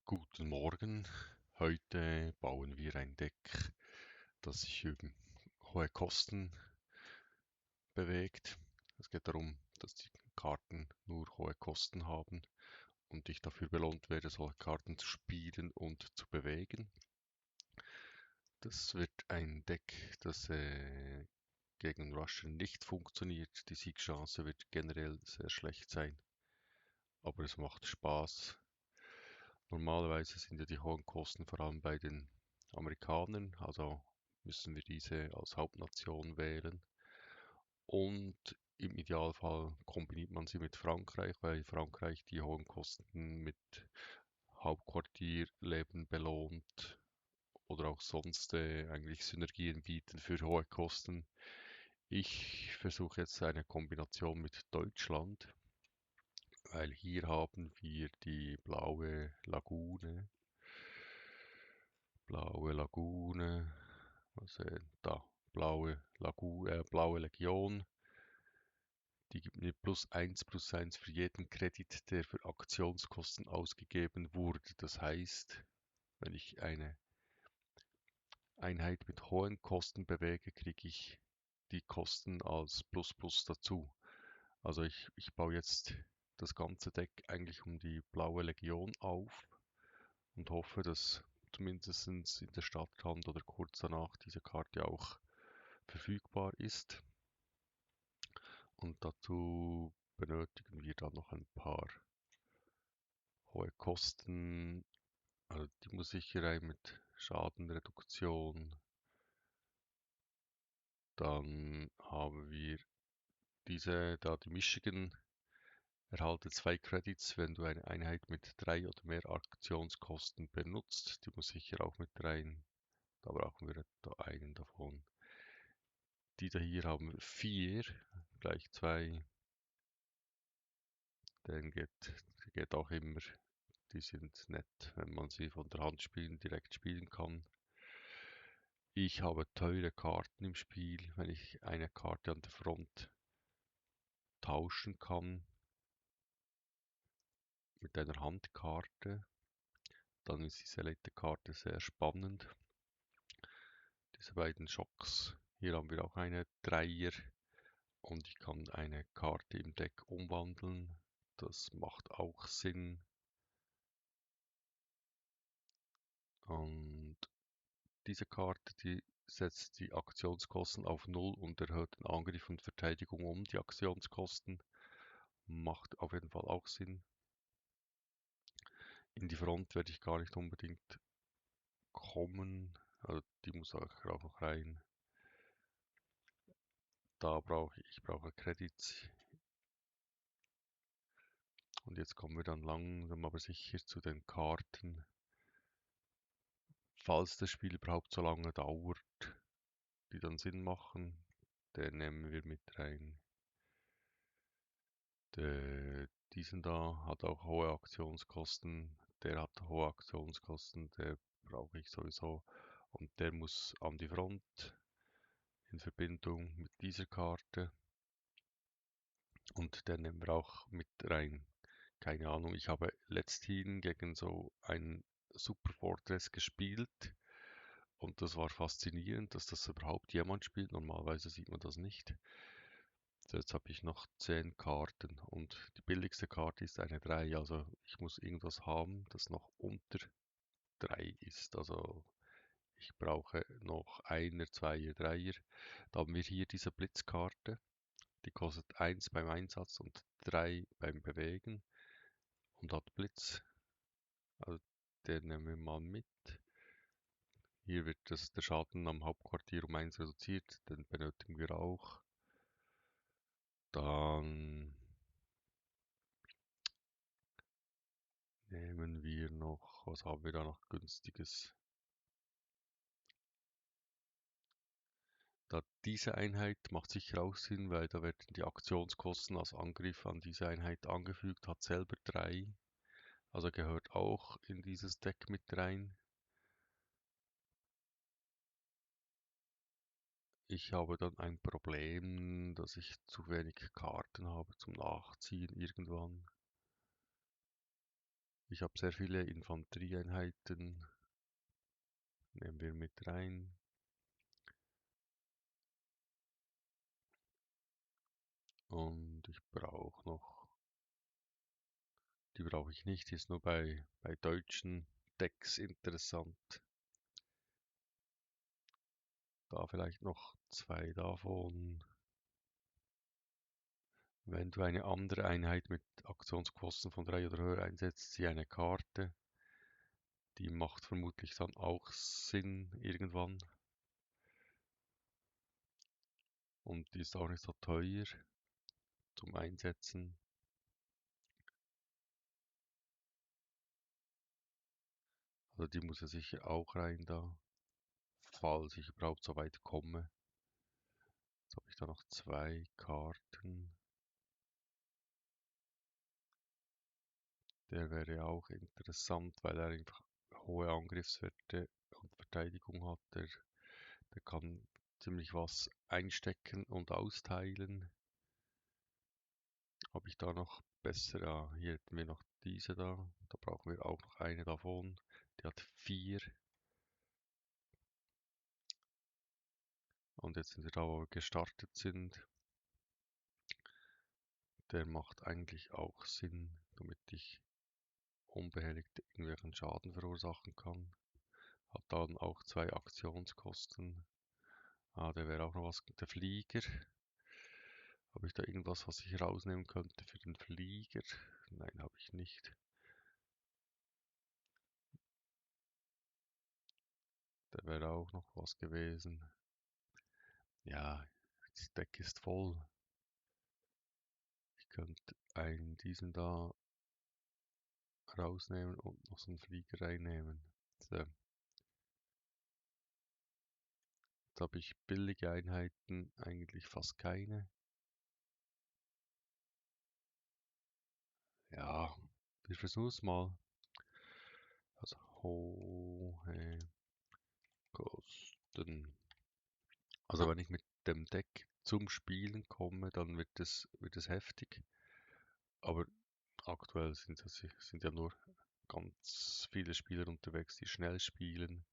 Guten Morgen. Heute bauen wir ein Deck, das sich über hohe Kosten bewegt. Es geht darum, dass die Karten nur hohe Kosten haben und ich dafür belohnt werde, solche Karten zu spielen und zu bewegen. Das wird ein Deck, das gegen Russian nicht funktioniert. Die Siegchance wird generell sehr schlecht sein, aber es macht Spaß. Normalerweise sind ja die hohen Kosten vor allem bei den Amerikanern, also müssen wir diese als Hauptnation wählen. Und im Idealfall kombiniert man sie mit Frankreich, weil Frankreich die hohen Kosten mit Hauptquartierleben belohnt oder auch sonst eigentlich Synergien bieten für hohe Kosten. Ich versuche jetzt eine Kombination mit Deutschland, weil hier haben wir die Blaue Lagune, was da, Blaue Legion, die gibt mir +1 für jeden Kredit, der für Aktionskosten ausgegeben wurde. Das heißt, wenn ich eine Einheit mit hohen Kosten bewege, kriege ich die Kosten als Plus dazu. Also ich baue jetzt das ganze Deck eigentlich um die Blaue Legion auf und hoffe, dass zumindest in der Stadthand oder kurz danach diese Karte auch verfügbar ist. Und dazu benötigen wir dann noch ein paar hohe Kosten, also die Musicherei mit Schadenreduktion. Dann haben wir die Michigan erhalte 2 Credits, wenn du eine Einheit mit 3 oder mehr Aktionskosten benutzt. Die muss sicher auch mit rein. Da brauchen wir da einen davon. Die da hier haben 4, gleich 2. Geht auch immer. Die sind nett, wenn man sie von der Hand direkt spielen kann. Ich habe teure Karten im Spiel. Wenn ich eine Karte an der Front tauschen kann mit einer Handkarte, dann ist diese letzte Karte sehr spannend. Diese beiden Schocks. Hier haben wir auch eine Dreier und ich kann eine Karte im Deck umwandeln. Das macht auch Sinn. Und diese Karte, die setzt die Aktionskosten auf 0 und erhöht den Angriff und Verteidigung um die Aktionskosten. Macht auf jeden Fall auch Sinn. In die Front werde ich gar nicht unbedingt kommen. Also die muss auch noch rein. Ich brauche Credits. Und jetzt kommen wir dann langsam aber sicher zu den Karten. Falls das Spiel überhaupt so lange dauert, die dann Sinn machen, den nehmen wir mit rein. Diesen da hat auch hohe Aktionskosten. Der hat hohe Aktionskosten, der brauche ich sowieso. Und der muss an die Front in Verbindung mit dieser Karte. Und den nehmen wir auch mit rein. Keine Ahnung, ich habe letzthin gegen so einen Super Fortress gespielt. Und das war faszinierend, dass das überhaupt jemand spielt. Normalerweise sieht man das nicht. Jetzt habe ich noch 10 Karten und die billigste Karte ist eine 3. Also ich muss irgendwas haben, das noch unter 3 ist. Also ich brauche noch Einer, Zweier, Dreier. Da haben wir hier diese Blitzkarte. Die kostet 1 beim Einsatz und 3 beim Bewegen und hat Blitz. Also den nehmen wir mal mit. Hier wird der Schaden am Hauptquartier um 1 reduziert. Den benötigen wir auch. Dann nehmen wir noch, was haben wir da noch günstiges? Diese Einheit macht sicher auch Sinn, weil da werden die Aktionskosten als Angriff an diese Einheit angefügt, hat selber 3, also gehört auch in dieses Deck mit rein. Ich habe dann ein Problem, dass ich zu wenig Karten habe zum Nachziehen irgendwann. Ich habe sehr viele Infanterieeinheiten. Nehmen wir mit rein. Und ich brauche noch, die brauche ich nicht, ist nur bei deutschen Decks interessant. Da vielleicht noch 2 davon. Wenn du eine andere Einheit mit Aktionskosten von 3 oder höher einsetzt, ziehe eine Karte. Die macht vermutlich dann auch Sinn irgendwann. Und die ist auch nicht so teuer zum Einsetzen. Also die muss ja sicher auch rein da, falls ich überhaupt so weit komme. Jetzt habe ich da noch 2 Karten. Der wäre auch interessant, weil er einfach hohe Angriffswerte und Verteidigung hat. Der kann ziemlich was einstecken und austeilen. Habe ich da noch besser? Ja, hier hätten wir noch diese da. Da brauchen wir auch noch eine davon. Die hat 4. Und jetzt sind wir da, wo wir gestartet sind. Der macht eigentlich auch Sinn, damit ich unbehelligt irgendwelchen Schaden verursachen kann. Hat dann auch 2 Aktionskosten. Ah, der wäre auch noch was. Der Flieger. Habe ich da irgendwas, was ich rausnehmen könnte für den Flieger? Nein, habe ich nicht. Der wäre auch noch was gewesen. Ja, das Deck ist voll. Ich könnte einen diesen da rausnehmen und noch so einen Flieger reinnehmen. So. Jetzt habe ich billige Einheiten, eigentlich fast keine. Ja, wir versuchen es mal. Also hohe Kosten. Also wenn ich mit dem Deck zum Spielen komme, dann wird es heftig. Aber aktuell sind ja nur ganz viele Spieler unterwegs, die schnell spielen.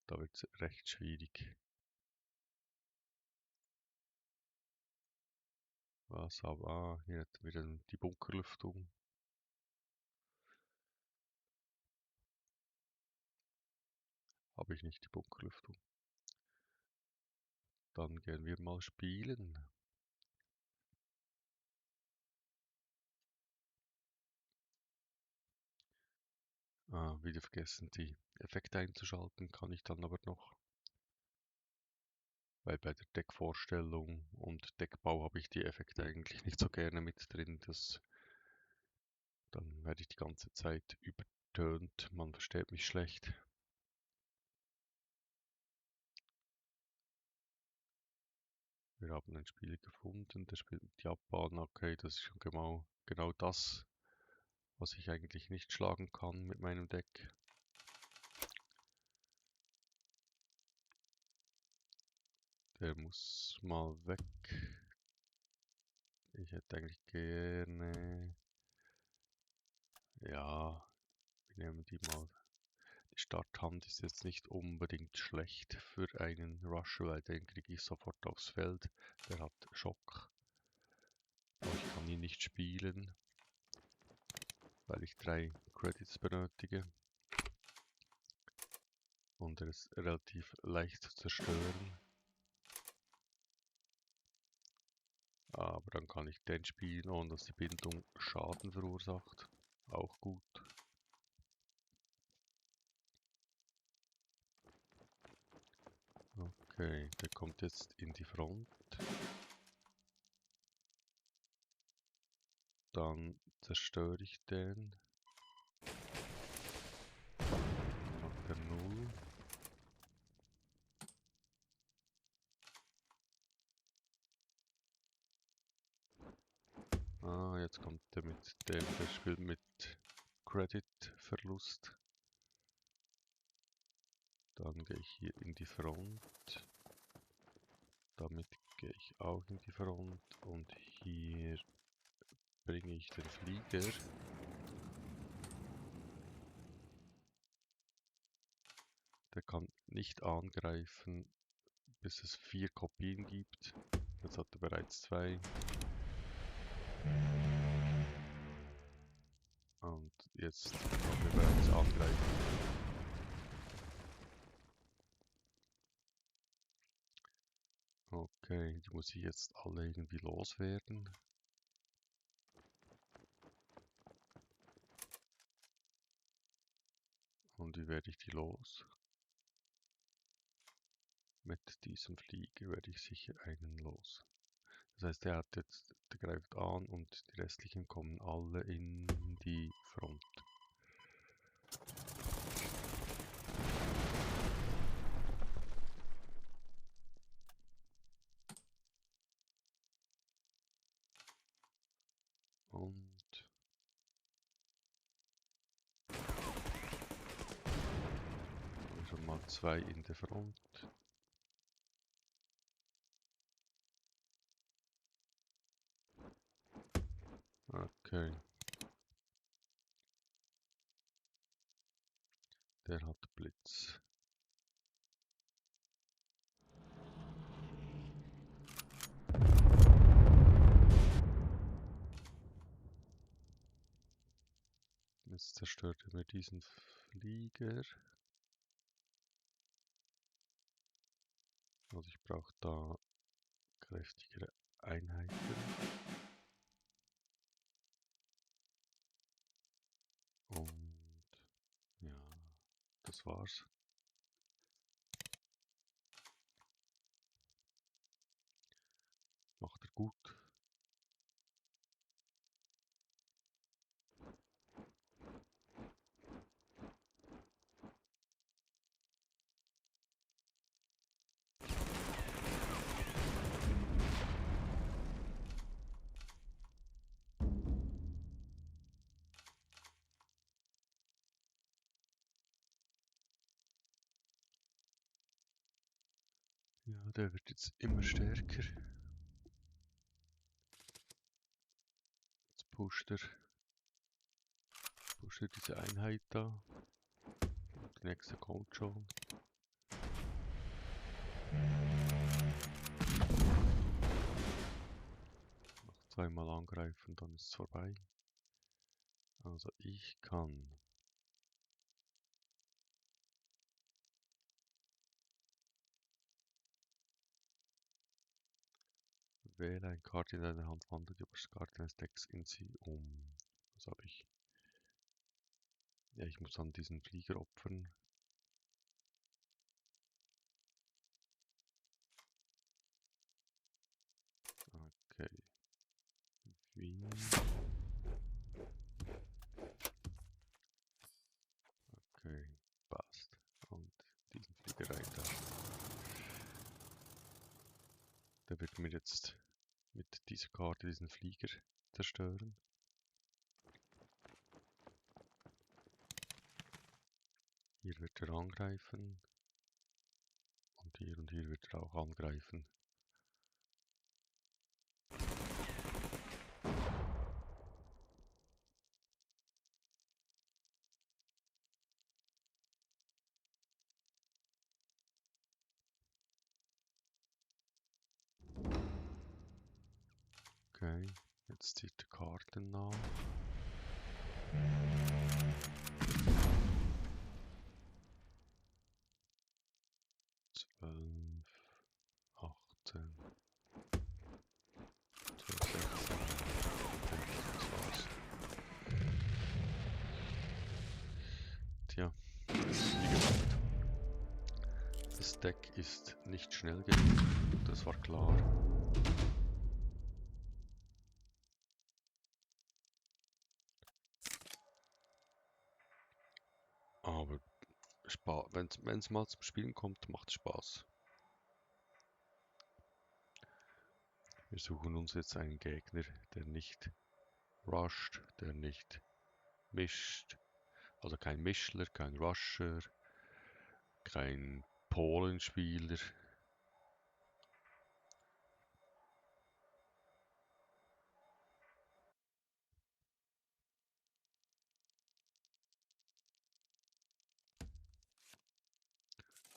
Da wird es recht schwierig. Was aber, hier hätten wir dann die Bunkerlüftung. Habe ich nicht die Bunkerlüftung. Dann gehen wir mal spielen. Wieder vergessen, die Effekte einzuschalten, kann ich dann aber noch. Weil bei der Deckvorstellung und Deckbau habe ich die Effekte eigentlich nicht so gerne mit drin. Dann werde ich die ganze Zeit übertönt. Man versteht mich schlecht. Wir haben einen Spieler gefunden, der spielt mit Japan. Okay, das ist schon genau das, was ich eigentlich nicht schlagen kann mit meinem Deck. Der muss mal weg. Ich hätte eigentlich gerne... Ja, wir nehmen die mal. Die Starthand ist jetzt nicht unbedingt schlecht für einen Rush, weil den kriege ich sofort aufs Feld. Der hat Schock. Aber ich kann ihn nicht spielen, weil ich 3 Credits benötige. Und er ist relativ leicht zu zerstören. Aber dann kann ich den spielen, ohne dass die Bindung Schaden verursacht. Auch gut. Okay, der kommt jetzt in die Front. Dann zerstöre ich den. Dann macht er 0. Jetzt kommt er mit dem, der spielt mit Credit-Verlust. Dann gehe ich hier in die Front. Damit gehe ich auch in die Front. Und hier bringe ich den Flieger. Der kann nicht angreifen, bis es 4 Kopien gibt. Jetzt hat er bereits 2. Und jetzt kann er bereits angreifen. Okay, die muss ich jetzt alle irgendwie loswerden. Und wie werde ich die los? Mit diesem Flieger werde ich sicher einen los. Das heißt, der greift an und die restlichen kommen alle in die Front. Und schon mal 2 in der Front. Okay. Der hat Blitz. Jetzt zerstört er mir diesen Flieger. Also ich brauche da kräftigere Einheiten. Und ja, das war's. Macht er gut. Ja, der wird jetzt immer stärker. Jetzt pusht er diese Einheit da. Und die nächste kommt schon. Noch 2-mal angreifen, dann ist es vorbei. Also ich kann wähle eine Karte in deiner Hand, wandle die oberste Karte deines Decks in sie um. Was habe ich? Ja, ich muss dann diesen Flieger opfern. Okay. Wie? Okay, passt. Und diesen Flieger rein da. Der wird mir jetzt mit dieser Karte diesen Flieger zerstören. Hier wird er angreifen. Und hier wird er auch angreifen. Okay, jetzt zieht er Karten nach. 12, 18, 12, 16. Das war's. Tja, wie gesagt, das Deck ist nicht schnell genug, das war klar. Aber wenn es mal zum Spielen kommt, macht es Spaß. Wir suchen uns jetzt einen Gegner, der nicht rusht, der nicht mischt. Also kein Mischler, kein Rusher, kein Polenspieler.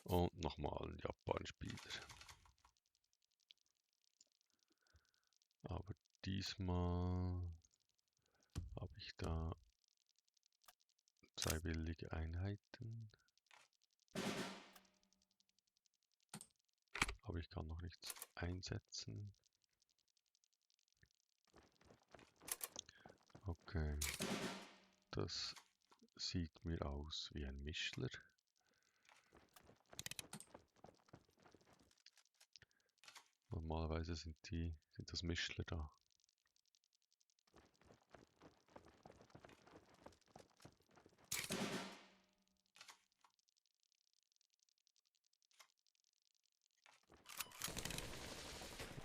Und nochmal ein Japan-Spieler. Aber diesmal habe ich da 2 billige Einheiten. Aber ich kann noch nichts einsetzen. Okay. Das sieht mir aus wie ein Mischler. Normalerweise sind das Mischler da.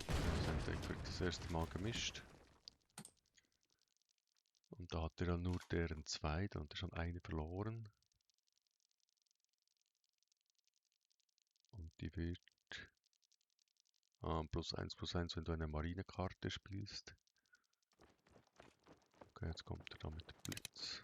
Das Deck wird das erste Mal gemischt. Und da hat er dann nur deren 2, dann hat er schon eine verloren. Und die wird +1/+1, wenn du eine Marinekarte spielst. Okay, jetzt kommt er da mit dem Blitz.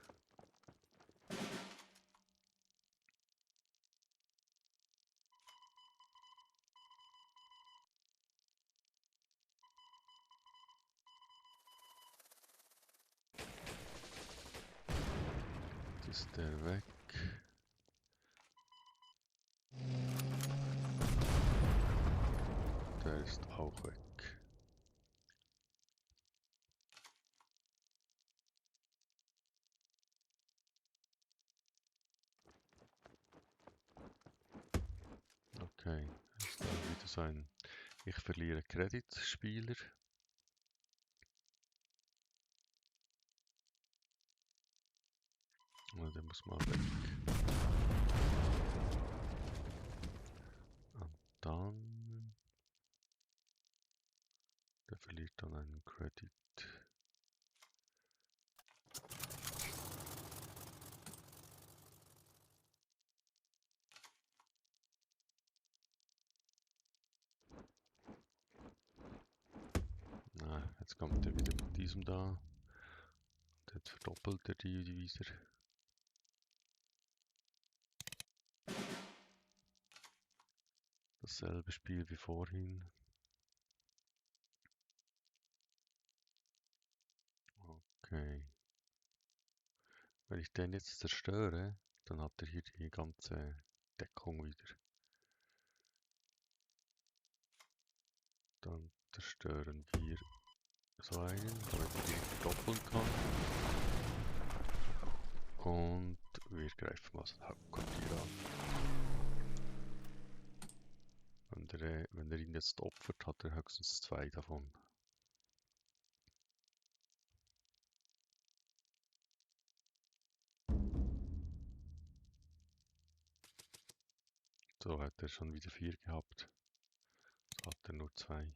Jetzt ist der weg. Der ist auch weg. Okay, ist da wieder so ein Ich verliere Credits-Spieler. Und der muss mal weg. Und dann... Der verliert dann einen Credit. Na, jetzt kommt er wieder mit diesem da. Jetzt verdoppelt er die wieder. Dasselbe Spiel wie vorhin. Okay. Wenn ich den jetzt zerstöre, dann hat er hier die ganze Deckung wieder. Dann zerstören wir so einen, damit er den verdoppeln kann. Und wir greifen mal sein Hauptquartier an. Wenn er ihn jetzt opfert, hat er höchstens 2 davon. So hat er schon wieder 4 gehabt. So hat er nur 2.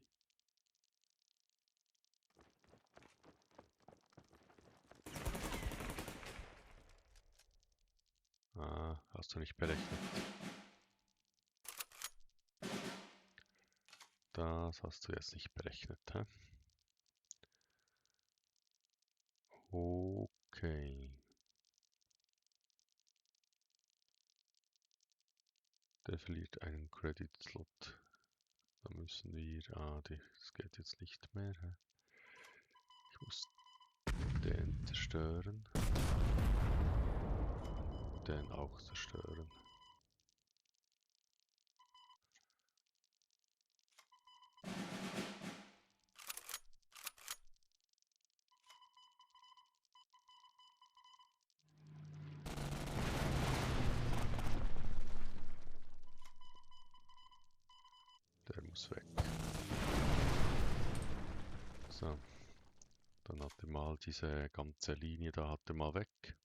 Ah, hast du nicht berechnet. Das hast du jetzt nicht berechnet, hä? Okay. Der verliert einen Credit-Slot. Da müssen wir... das geht jetzt nicht mehr. Hä? Ich muss den zerstören. Den auch zerstören. Der muss weg. So. Dann hat er mal diese ganze Linie da hat er mal weg.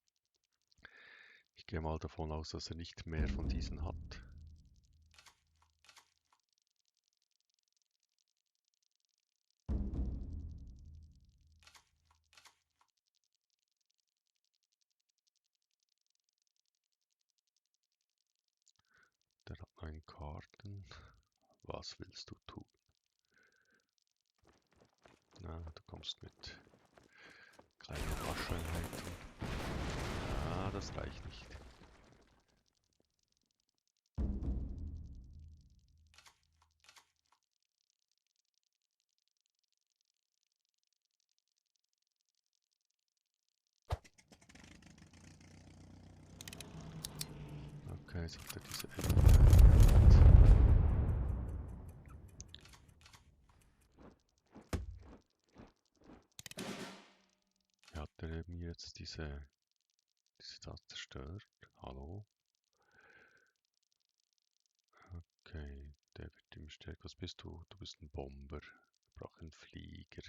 Ich gehe mal davon aus, dass er nicht mehr von diesen hat. Der hat 9 Karten. Was willst du tun? Na, du kommst mit kleinen Wascheinheiten. Ah, das reicht nicht. weiß, ob der diese Änderung hat. Ja, hat der mir jetzt diese da zerstört? Hallo? Okay, der wird immer stärker. Was bist du? Du bist ein Bomber. Wir brauchen einen Flieger.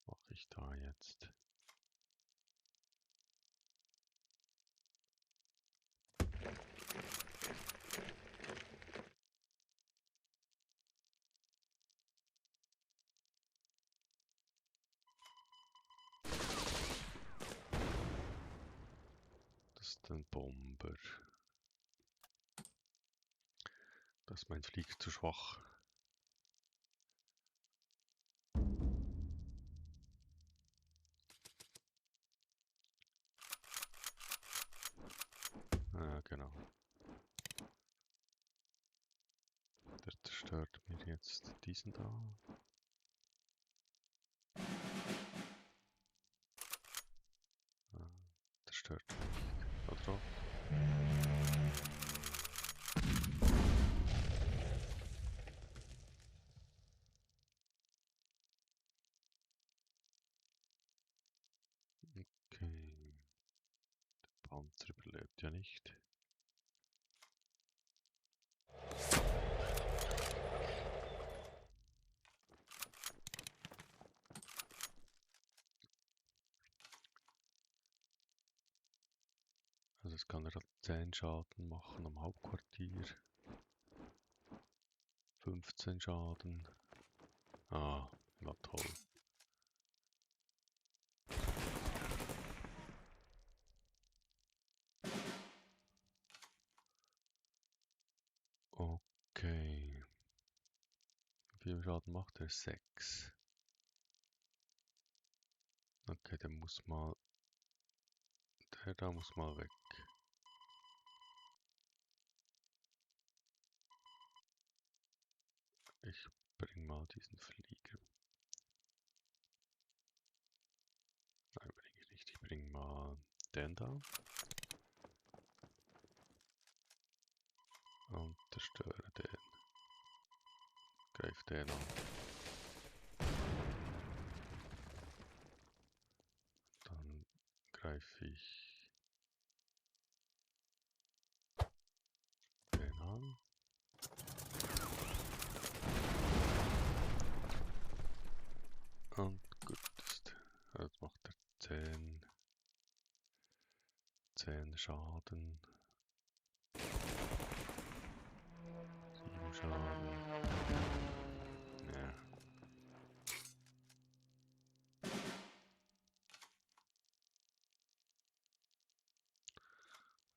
Was mache ich da jetzt? Das ist ein Bomber. Da ist mein Flieger zu schwach. Ah, genau. Der zerstört mir jetzt diesen da. Ah, zerstört mich. Da drauf. Okay. Der Panzer überlebt ja nicht. Also es kann er 10 Schaden machen am Hauptquartier. 15 Schaden. Ah, na toll. Okay. Wie viel Schaden macht er? 6. Okay, der muss mal. Der da muss mal weg. Ich bring mal diesen Flieger. Nein, bring ich nicht. Ich bring mal den da. Und zerstöre den. Greif den an. Dann greife ich den an. Und gut ist. Jetzt macht er 10 Schaden. 7 Schaden. Ja.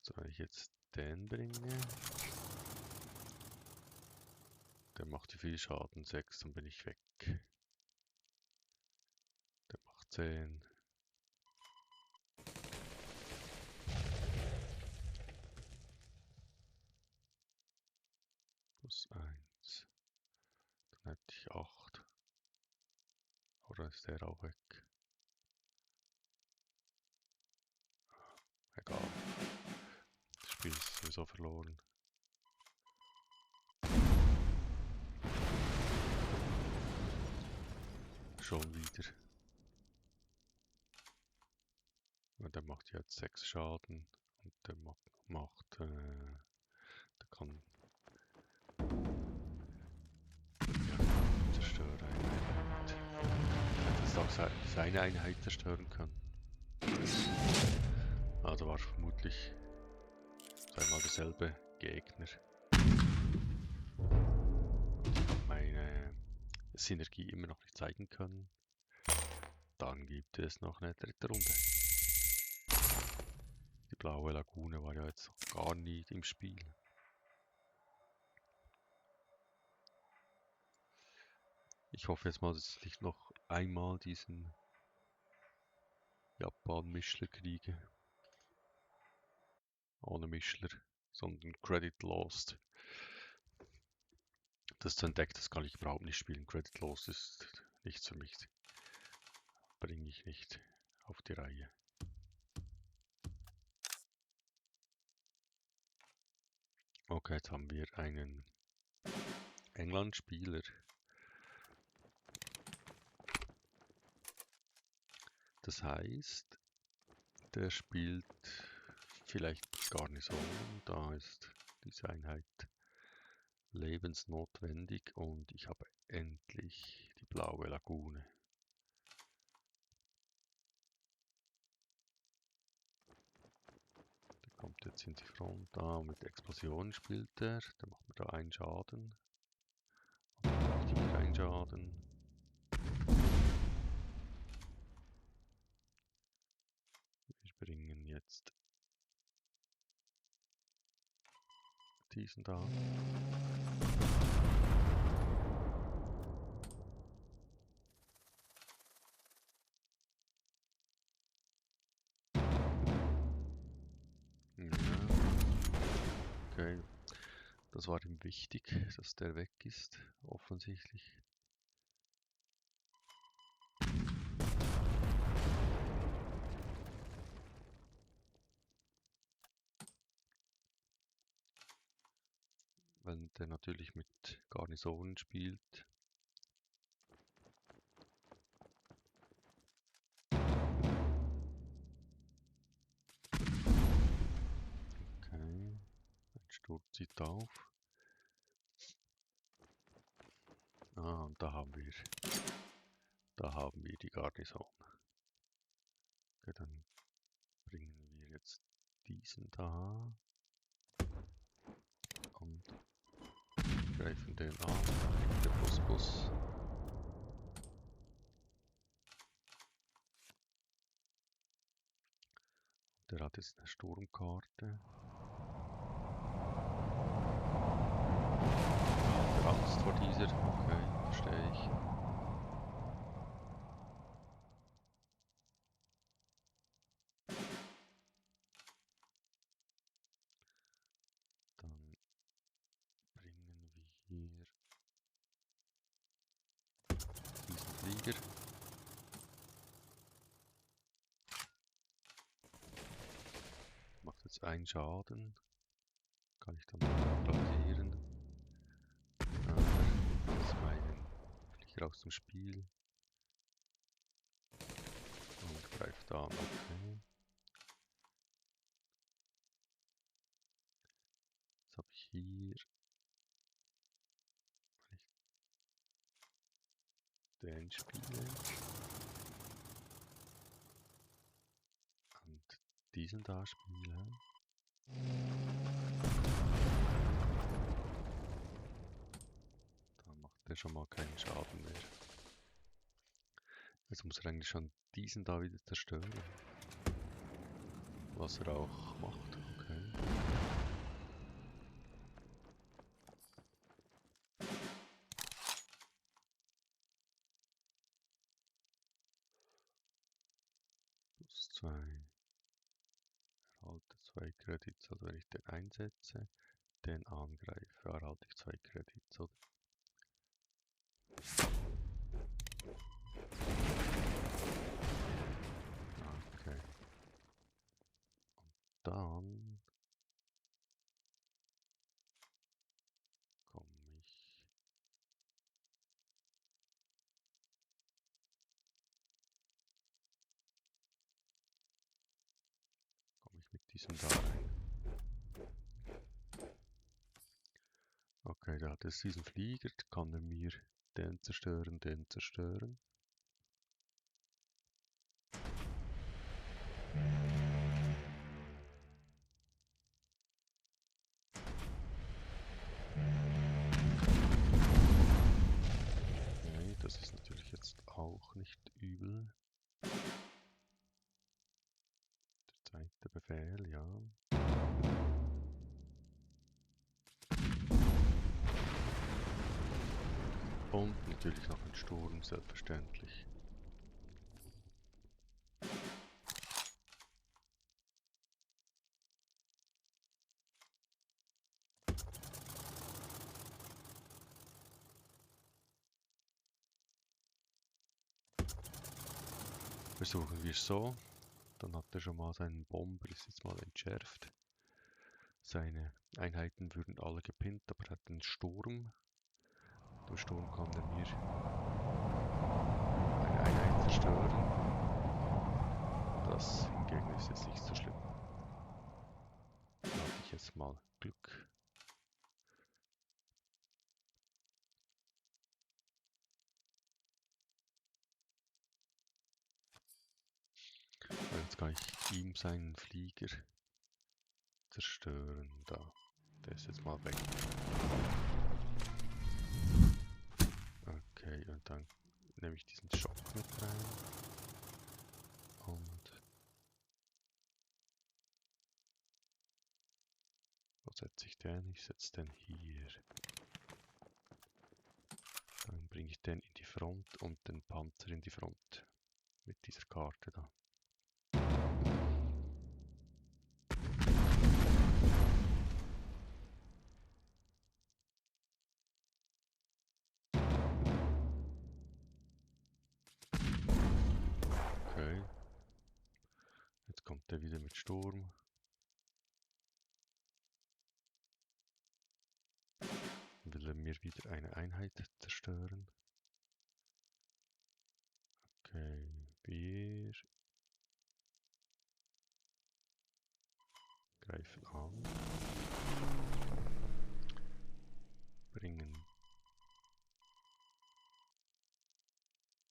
So, wenn ich jetzt den bringe. Der macht wie viel Schaden? 6, dann bin ich weg. Der macht 10. Plus 1. Dann hätte ich 8. Oder ist der auch weg? Egal. Das Spiel ist sowieso verloren. Schon wieder. Und der macht jetzt 6 Schaden. Und der der kann zerstören eine Einheit. Er hätte jetzt auch seine Einheit zerstören können. Also war vermutlich zweimal derselbe Gegner. Meine Synergie immer noch nicht zeigen können. Dann gibt es noch eine dritte Runde. Die blaue Lagune war ja jetzt gar nie im Spiel. Ich hoffe jetzt mal, dass ich noch einmal diesen Japan-Mischler kriege. Ohne Mischler, sondern Credit Lost. Das zu entdecken, das kann ich überhaupt nicht spielen. Credit Lost ist nichts für mich. bringe ich nicht auf die Reihe. Okay, jetzt haben wir einen England-Spieler. Das heißt, der spielt vielleicht Garnison. Da ist diese Einheit lebensnotwendig und ich habe endlich die blaue Lagune. Der kommt jetzt in die Front, da mit Explosion spielt er, da macht man da einen Schaden. Und macht hier einen Schaden. Wir bringen jetzt diesen da. Ja. Okay, das war ihm wichtig, dass der weg ist, offensichtlich. Wenn der natürlich mit Garnisonen spielt. Okay, ein Sturm zieht auf. Ah, und da haben wir die Garnison. Okay, dann bringen wir jetzt diesen da und greifen den an. Der Bus. Der hat jetzt eine Sturmkarte. Hat Angst vor dieser. Okay, verstehe ich. Dann bringen wir hier diesen Flieger. Macht jetzt einen Schaden. Kann ich dann platzieren. Das meinen Flieger aus dem Spiel. Und greift an. Okay. Jetzt habe ich hier den spiele und diesen da spiele. Dann macht der schon mal keinen Schaden mehr. Jetzt muss er eigentlich schon diesen da wieder zerstören. Was er auch macht. Okay. +2. Erhalte 2 Credits, also wenn ich den einsetze, den angreife, erhalte ich 2 Credits, oder? Okay. Und dann komme ich mit diesem da rein. Okay, der hat jetzt diesen Flieger, kann er mir den zerstören, den zerstören. Okay, das ist natürlich jetzt auch nicht übel. Der zweite Befehl, ja. Und natürlich noch ein Sturm, selbstverständlich. Versuchen wir es so. Dann hat er schon mal seinen Bomber, ist jetzt mal entschärft. Seine Einheiten würden alle gepinnt, aber er hat einen Sturm. Durch Sturm kann er mir eine Einheit zerstören. Das hingegen ist jetzt nicht so schlimm. Da hatte ich jetzt mal Glück. Jetzt kann ich ihm seinen Flieger zerstören. Da. Der ist jetzt mal weg. Okay, und dann nehme ich diesen Schock mit rein. Und wo setze ich den? Ich setze den hier. Dann bringe ich den in die Front und den Panzer in die Front. Mit dieser Karte da. Okay. Jetzt kommt der wieder mit Sturm. Will er mir wieder eine Einheit zerstören? Okay, wir greifen an. Bringen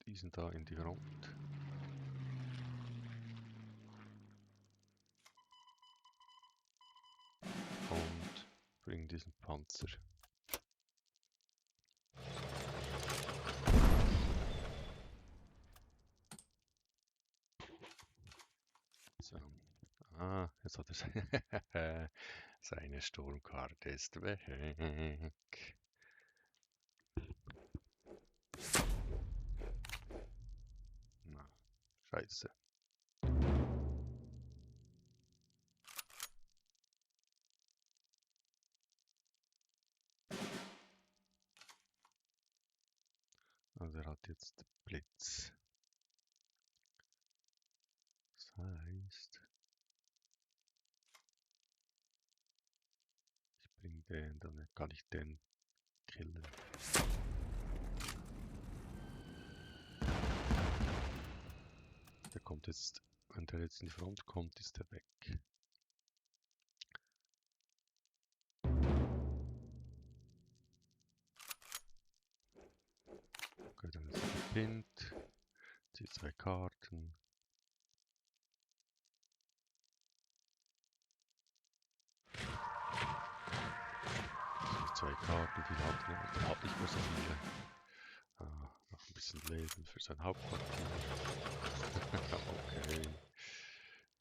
diesen da in die Front. Und bringen diesen Panzer. So. Ah, jetzt hat er seine Sturmkarte ist weg. Na, scheiße. Also er hat jetzt Blitz. Das heißt, ich bringe den, dann kann ich den killen. Der kommt jetzt, wenn der jetzt in die Front kommt, ist der weg. Okay, dann ist er gepinnt. Zieht 2 Karten. Zieht 2 Karten, viel hat er hat nicht mehr so viele. Ah, noch ein bisschen Leben für sein Hauptquartier. Okay.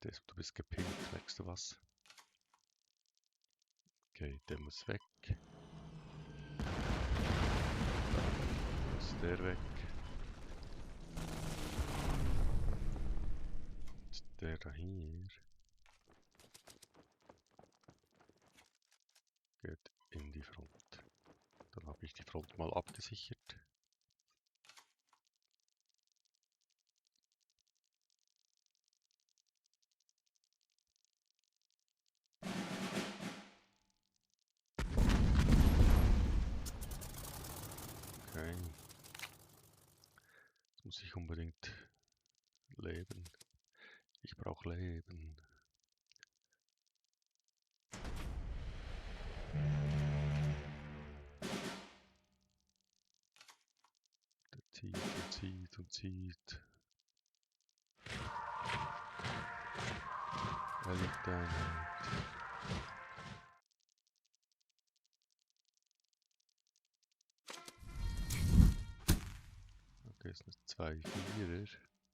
Du bist gepinnt, merkst du was? Okay, der muss weg. Dann ist der weg. Und der da hier geht in die Front. Dann habe ich die Front mal abgesichert. Okay. Jetzt muss ich unbedingt leben. Ich brauche Leben. Der zieht und zieht und zieht. Er liegt Einheit. Okay, es sind 2 Vierer.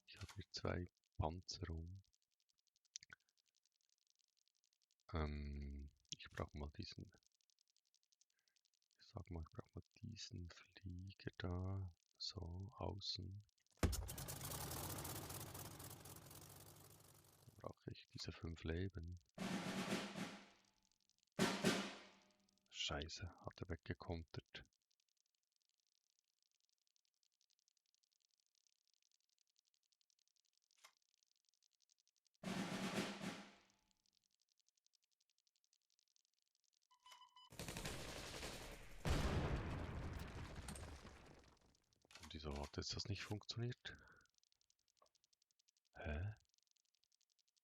Ich habe hier 2 Panzer rum. Ich brauche mal diesen. Ich sag mal, ich brauche mal diesen Flieger da. So, außen. Dann brauche ich diese 5 Leben. Scheiße, hat er weggekontert. Wieso hat jetzt das nicht funktioniert? Hä?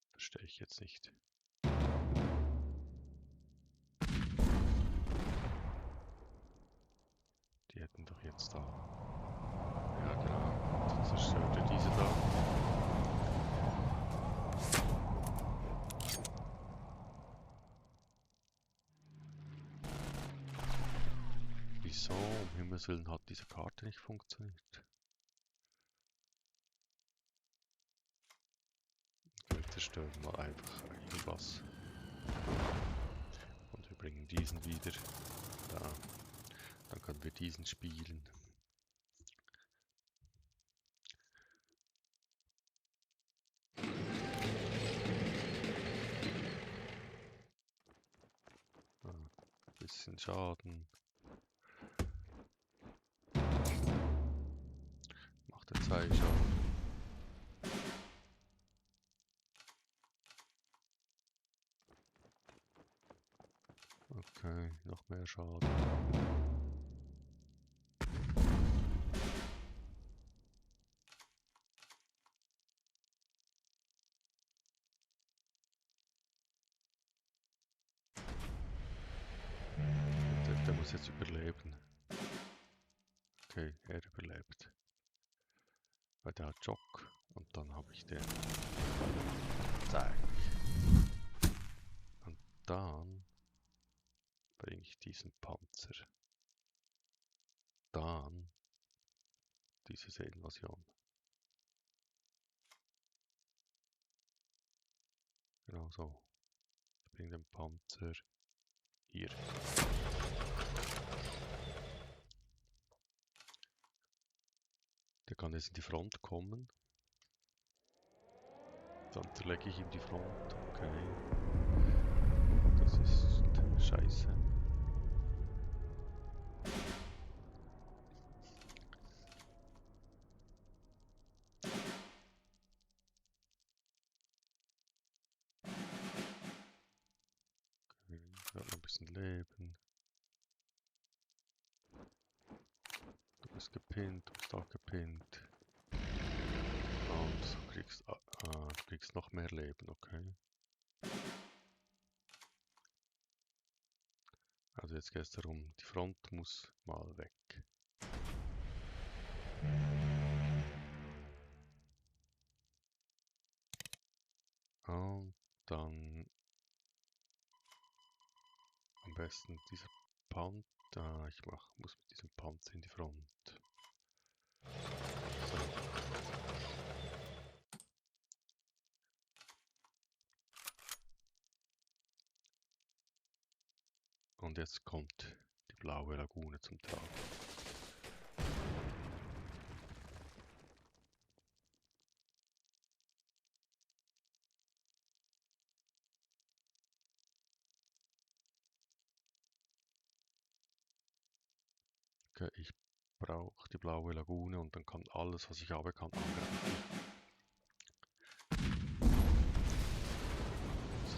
Verstehe ich jetzt nicht. Die hätten doch jetzt da. Ja, genau. Dann zerstört er diese da. Wieso um Himmels Willen hat diese Karte nicht funktioniert? Wir zerstören mal einfach irgendwas. Und wir bringen diesen wieder. Da. Dann können wir diesen spielen. Bisschen Schaden. Macht er 2 Schaden. Okay, noch mehr Schaden. Der muss jetzt überleben. Okay, er überlebt. Weil der hat Jock und dann habe ich den. Zack. Und dann bringe ich diesen Panzer. Dann diese Invasion. Genau so. Ich bringe den Panzer hier. Der kann jetzt in die Front kommen. Dann zerlege ich ihm die Front. Okay. Das ist scheiße. Okay, er hat noch ein bisschen Leben. Du bist gepinnt, du bist auch gepinnt. Und du kriegst noch mehr Leben, okay. Also jetzt geht es darum, die Front muss mal weg. Und dann am besten dieser Panzer. Ich muss mit diesem Panzer in die Front. So. Und jetzt kommt die blaue Lagune zum Tragen. Okay, ich brauche die blaue Lagune und dann kann alles, was ich habe, kann angreifen.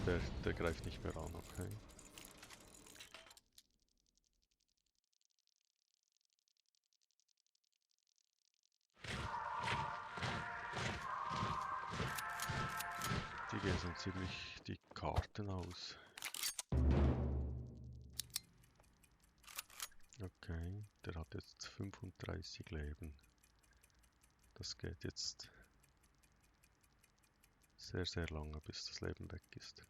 Also der greift nicht mehr an, okay. Die gehen so ziemlich die Karten aus. Okay, der hat jetzt 35 Leben. Das geht jetzt sehr, sehr lange, bis das Leben weg ist.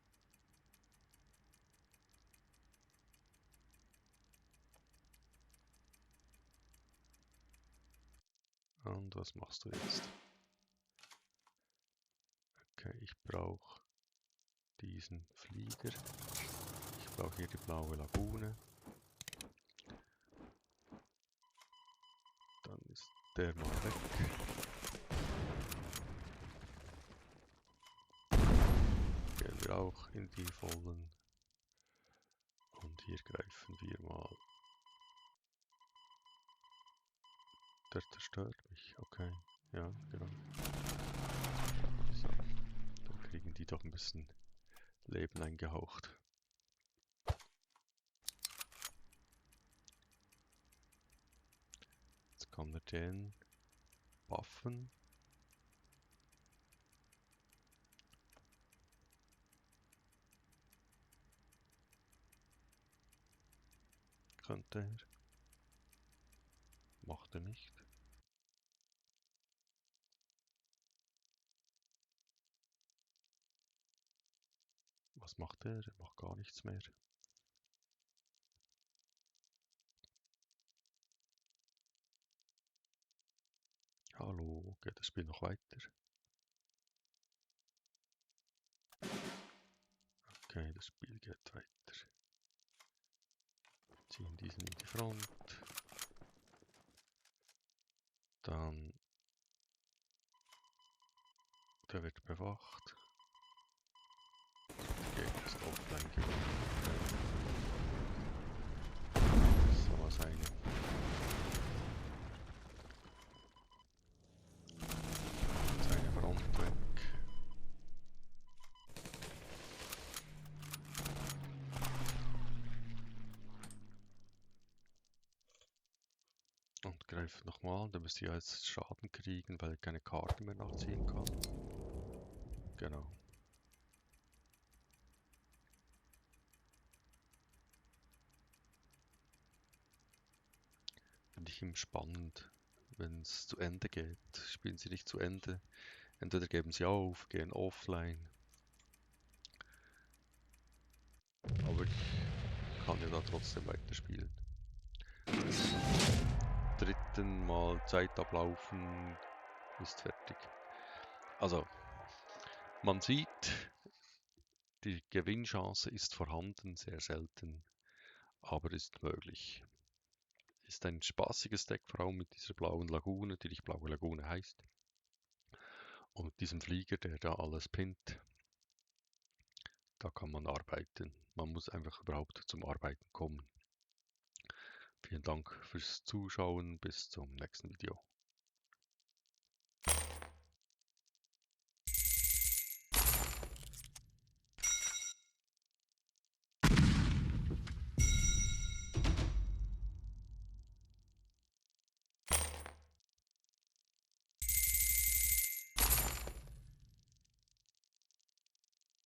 Und was machst du jetzt? Okay, ich brauche diesen Flieger. Ich brauche hier die blaue Lagune. Dann ist der mal weg. Gehen wir auch in die vollen. Und hier greifen wir mal. Der zerstört mich, okay. Ja, genau. So, dann kriegen die doch ein bisschen Leben eingehaucht. Jetzt kann er den Waffen. Könnte er. Macht er nicht. Was macht er? Er macht gar nichts mehr. Hallo, geht das Spiel noch weiter? Okay, das Spiel geht weiter. Ziehen diesen in die Front. Dann, der wird bewacht. Der Gegner ist offline gegangen. So was eine. Seine Front weg. Und greift nochmal. Der müsste ja jetzt Schaden kriegen, weil er keine Karte mehr nachziehen kann. Genau. Finde ich ihm spannend, wenn es zu Ende geht. Spielen sie nicht zu Ende. Entweder geben sie auf, gehen offline. Aber ich kann ja da trotzdem weiterspielen. Dritten Mal Zeit ablaufen, ist fertig. Also, man sieht, die Gewinnchance ist vorhanden, sehr selten, aber ist möglich. Ist ein spaßiges Deck, vor allem mit dieser blauen Lagune, die nicht blaue Lagune heißt. Und mit diesem Flieger, der da alles pinnt. Da kann man arbeiten. Man muss einfach überhaupt zum Arbeiten kommen. Vielen Dank fürs Zuschauen. Bis zum nächsten Video.